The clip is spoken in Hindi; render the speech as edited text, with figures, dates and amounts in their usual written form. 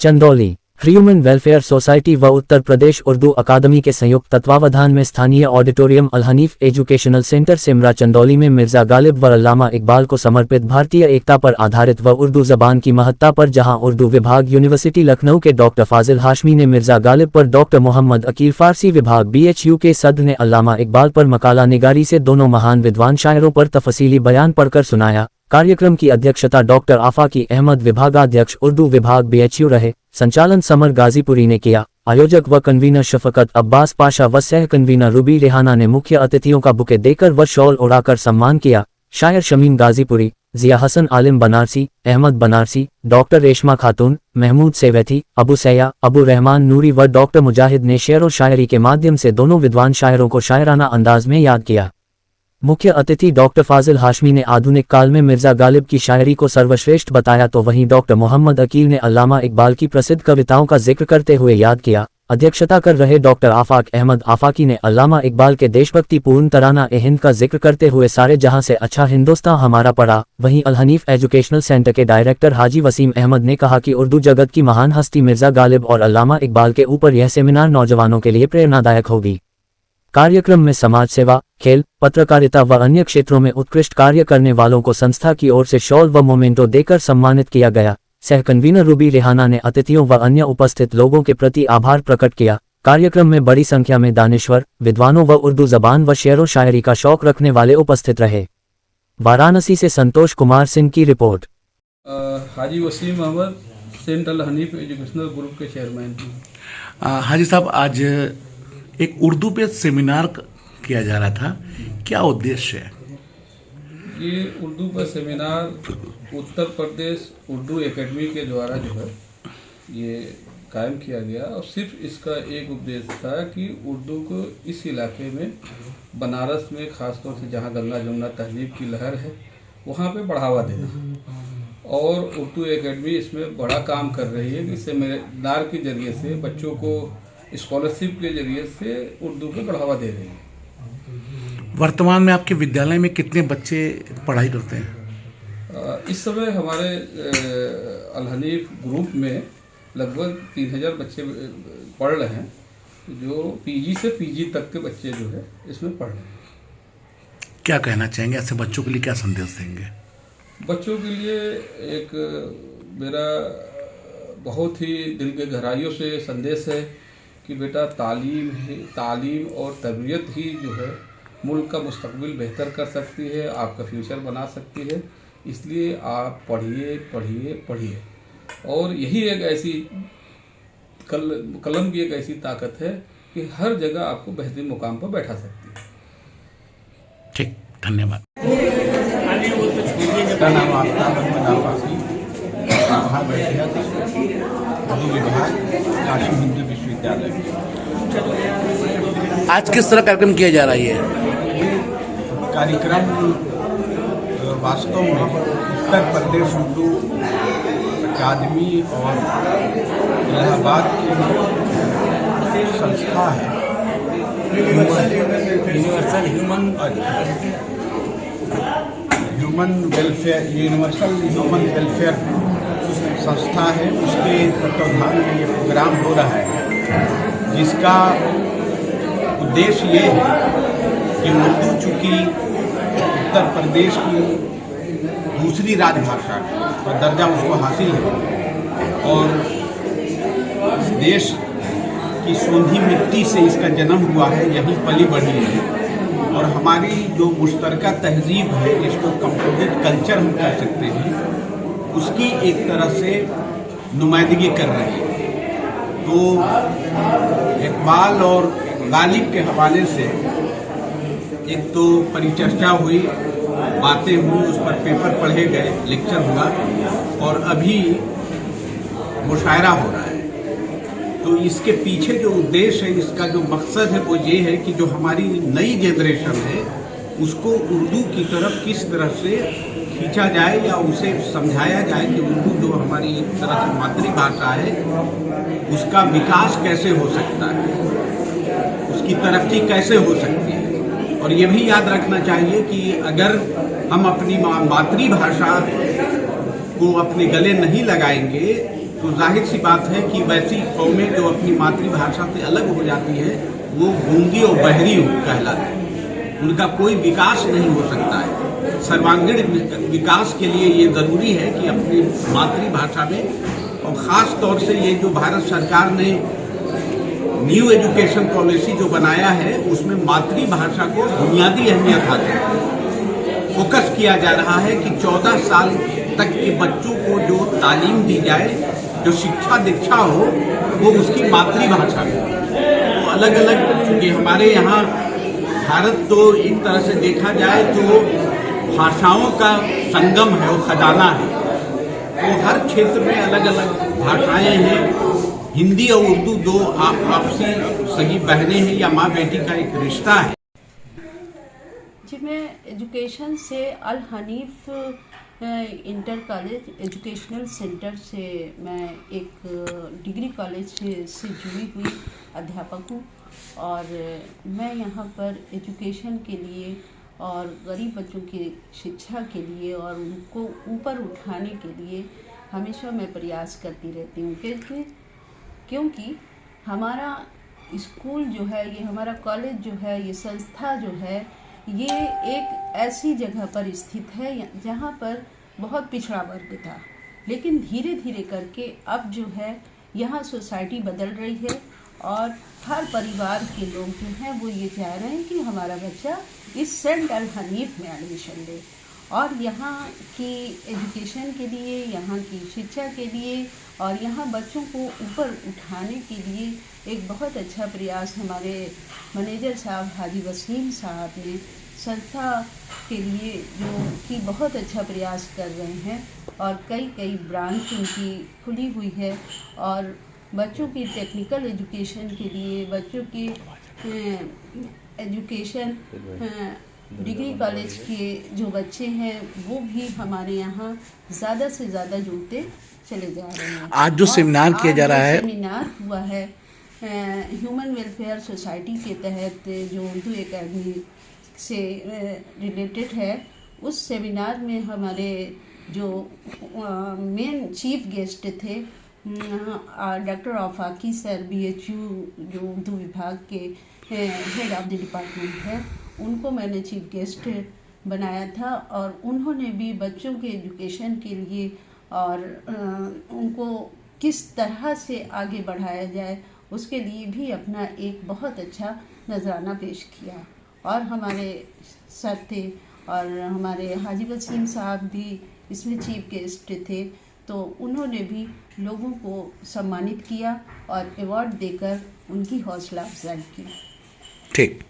चंदौली ह्यूमन वेलफेयर सोसाइटी व उत्तर प्रदेश उर्दू अकादमी के संयुक्त तत्वावधान में स्थानीय ऑडिटोरियम अल हनीफ एजुकेशनल सेंटर सिमरा चंदौली में मिर्जा गालिब व अल्लामा इकबाल को समर्पित भारतीय एकता पर आधारित व उर्दू जबान की महत्ता पर जहां उर्दू विभाग यूनिवर्सिटी लखनऊ के डॉक्टर फाजिल हाशमी ने मिर्जा गालिब पर, डॉक्टर मोहम्मद अकील फारसी विभाग BHU के सद्र ने अल्लामा इकबाल पर मकाला निगारी से दोनों महान विद्वान शायरों पर तफसीली बयान पढ़कर सुनाया। कार्यक्रम की अध्यक्षता डॉक्टर आफाकी अहमद विभागाध्यक्ष उर्दू विभाग BHU रहे। संचालन समर गाजीपुरी ने किया। आयोजक व कन्वीनर शफकत अब्बास पाशा व सह कन्वीनर रूबी रेहाना ने मुख्य अतिथियों का बुके देकर व शॉल उड़ाकर सम्मान किया। शायर शमीम गाजीपुरी, जिया हसन आलिम बनारसी, अहमद बनारसी, डॉक्टर रेशमा खातून, महमूद सेवैथी, अबू सैया, अबू रहमान नूरी व डॉक्टर मुजाहिद ने शेर और शायरी के माध्यम से दोनों विद्वान शायरों को शायराना अंदाज में याद किया। मुख्य अतिथि डॉक्टर फाजिल हाशमी ने आधुनिक काल में मिर्जा गालिब की शायरी को सर्वश्रेष्ठ बताया तो वहीं डॉक्टर मोहम्मद अकील ने अल्लामा इकबाल की प्रसिद्ध कविताओं का जिक्र करते हुए याद किया। अध्यक्षता कर रहे डॉक्टर आफाक अहमद आफाकी ने अल्लामा इकबाल के देशभक्ति पूर्ण तराना ए हिंद का जिक्र करते हुए सारे जहां से अच्छा हिंदुस्तान हमारा पड़ा। वहीं अल हनीफ एजुकेशनल सेंटर के डायरेक्टर हाजी वसीम अहमद ने कहा कि उर्दू जगत की महान हस्ती मिर्जा गालिब और अल्लामा इकबाल के ऊपर यह सेमिनार नौजवानों के लिए प्रेरणादायक होगी। कार्यक्रम में समाज सेवा, खेल, पत्रकारिता व अन्य क्षेत्रों में उत्कृष्ट कार्य करने वालों को संस्था की ओर से शॉल व मोमेंटो देकर सम्मानित किया गया। सह कन्वीनर रूबी रेहाना ने अतिथियों व अन्य उपस्थित लोगों के प्रति आभार प्रकट किया। कार्यक्रम में बड़ी संख्या में दानिश्वर, विद्वानों व उर्दू जबान व शेरो शायरी का शौक रखने वाले उपस्थित रहे। वाराणसी से संतोष कुमार सिंह की रिपोर्ट। हाजी वसीम अहमद, सेंट अल हनीफ एजुकेशनल ग्रुप के चेयरमैन। हाजी साहब, आज एक उर्दू पे सेमिनार किया जा रहा था, क्या उद्देश्य है? ये उर्दू पर सेमिनार उत्तर प्रदेश उर्दू एकेडमी के द्वारा जो है ये कायम किया गया और सिर्फ इसका एक उद्देश्य था कि उर्दू को इस इलाके में बनारस में ख़ासतौर से जहाँ गंगा जमुना तहजीब की लहर है वहाँ पे बढ़ावा देना। और उर्दू एकेडमी इसमें बड़ा काम कर रही है कि सेमिनार के जरिए से बच्चों को स्कॉलरशिप के जरिए से उर्दू को बढ़ावा दे रही है। वर्तमान में आपके विद्यालय में कितने बच्चे पढ़ाई करते हैं? इस समय हमारे अल हनीफ ग्रुप में लगभग 3000 बच्चे पढ़ रहे हैं, जो PG से PG तक के बच्चे जो है इसमें पढ़ रहे हैं। क्या कहना चाहेंगे, ऐसे बच्चों के लिए क्या संदेश देंगे? बच्चों के लिए एक मेरा बहुत ही दिल के गहराइयों से संदेश है कि बेटा तालीम और तरबियत ही जो है मुल्क का मुस्तकबिल बेहतर कर सकती है, आपका फ्यूचर बना सकती है। इसलिए आप पढ़िए पढ़िए पढ़िए। और यही एक ऐसी कलम की एक ऐसी ताकत है कि हर जगह आपको बेहतरीन मुकाम पर बैठा सकती है। ठीक, धन्यवाद। मेरा नाम आफ्ताब उर्दू विभाग काशी हिंदू विश्वविद्यालय। आज किस तरह कार्यक्रम किया जा रहा है? ये कार्यक्रम वास्तव में उत्तर प्रदेश उर्दू अकादमी और इलाहाबाद की संस्था है, यूनिवर्सल ह्यूमन वेलफेयर संस्था है। उसके तत्वाधान में ये प्रोग्राम हो रहा है, जिसका उद्देश्य ये है कि उर्दू चूँकि उत्तर प्रदेश की दूसरी राजभाषा का दर्जा उसको हासिल है और इस देश की सोंधी मिट्टी से इसका जन्म हुआ है, यहीं पली बढ़ी है और हमारी जो मुश्तरका तहजीब है, जिसको कंपोजिट कल्चर हम कह सकते हैं, उसकी एक तरह से नुमाइंदगी कर रही है। तो इकबाल और गालिब के हवाले से एक तो परिचर्चा हुई, बातें हुई, उस पर पेपर पढ़े गए, लेक्चर हुआ और अभी मुशायरा हो रहा है। तो इसके पीछे जो उद्देश्य है, इसका जो मकसद है वो ये है कि जो हमारी नई जनरेशन है उसको उर्दू की तरफ किस तरह से खींचा जाए या उसे समझाया जाए कि उर्दू जो हमारी एक तरह से मातृभाषा है उसका विकास कैसे हो सकता है, उसकी तरक्की कैसे हो सकती है। और ये भी याद रखना चाहिए कि अगर हम अपनी मातृभाषा को अपने गले नहीं लगाएंगे तो जाहिर सी बात है कि वैसी कौमें जो अपनी मातृभाषा से अलग हो जाती है वो गूंगी और बहरी कहलाती है, उनका कोई विकास नहीं हो सकता है। सर्वांगीण विकास के लिए ये ज़रूरी है कि अपनी मातृभाषा में, और ख़ास तौर से ये जो भारत सरकार ने न्यू एजुकेशन पॉलिसी जो बनाया है उसमें मातृभाषा को बुनियादी अहमियत हासिल है। फोकस किया जा रहा है कि 14 साल तक के बच्चों को जो तालीम दी जाए, जो शिक्षा दीक्षा हो, वो उसकी मातृभाषा में। तो अलग अलग, क्योंकि हमारे यहाँ भारत तो एक तरह से देखा जाए तो भाषाओं का संगम है, वो खजाना है। तो हर क्षेत्र में अलग अलग भाषाएं हैं। हिंदी और उर्दू दो आपसी सगी बहनें हैं या माँ बेटी का एक रिश्ता है। जी, मैं एजुकेशन से Al Hanif inter college educational centre से मैं एक डिग्री कॉलेज से जुड़ी हुई अध्यापक हूँ और मैं यहाँ पर एजुकेशन के लिए और गरीब बच्चों की शिक्षा के लिए और उनको ऊपर उठाने के लिए हमेशा मैं प्रयास करती रहती हूँ, क्योंकि हमारा स्कूल जो है, ये हमारा कॉलेज जो है, ये संस्था जो है, ये एक ऐसी जगह पर स्थित है जहाँ पर बहुत पिछड़ा वर्ग था, लेकिन धीरे धीरे करके अब जो है यहाँ सोसाइटी बदल रही है और हर परिवार के लोग जो हैं वो ये चाह रहे हैं कि हमारा बच्चा इस सेंट अल हनीफ में एडमिशन ले और यहाँ की एजुकेशन के लिए, यहाँ की शिक्षा के लिए और यहाँ बच्चों को ऊपर उठाने के लिए एक बहुत अच्छा प्रयास हमारे मैनेजर साहब हाजी वसीम साहब ने संस्था के लिए जो कि बहुत अच्छा प्रयास कर रहे हैं और कई ब्रांच उनकी खुली हुई है और बच्चों की टेक्निकल एजुकेशन के लिए, बच्चों की एजुकेशन डिग्री कॉलेज के जो बच्चे हैं वो भी हमारे यहाँ ज़्यादा से ज़्यादा जुड़ते चले जा रहे हैं। आज जो सेमिनार किया जा रहा है, सेमिनार हुआ है ह्यूमन वेलफेयर सोसाइटी के तहत जो उर्दू एकेडमी से रिलेटेड है, उस सेमिनार में हमारे जो मेन चीफ गेस्ट थे डॉक्टर आफाकी सर, BHU जो उर्दू विभाग के हेड ऑफ द डिपार्टमेंट है, उनको मैंने चीफ गेस्ट बनाया था और उन्होंने भी बच्चों के एजुकेशन के लिए और उनको किस तरह से आगे बढ़ाया जाए उसके लिए भी अपना एक बहुत अच्छा नजराना पेश किया और हमारे सर थे और हमारे हाजी वसीम साहब भी इसमें चीफ गेस्ट थे, तो उन्होंने भी लोगों को सम्मानित किया और अवार्ड देकर उनकी हौसला अफजाई की। ठीक।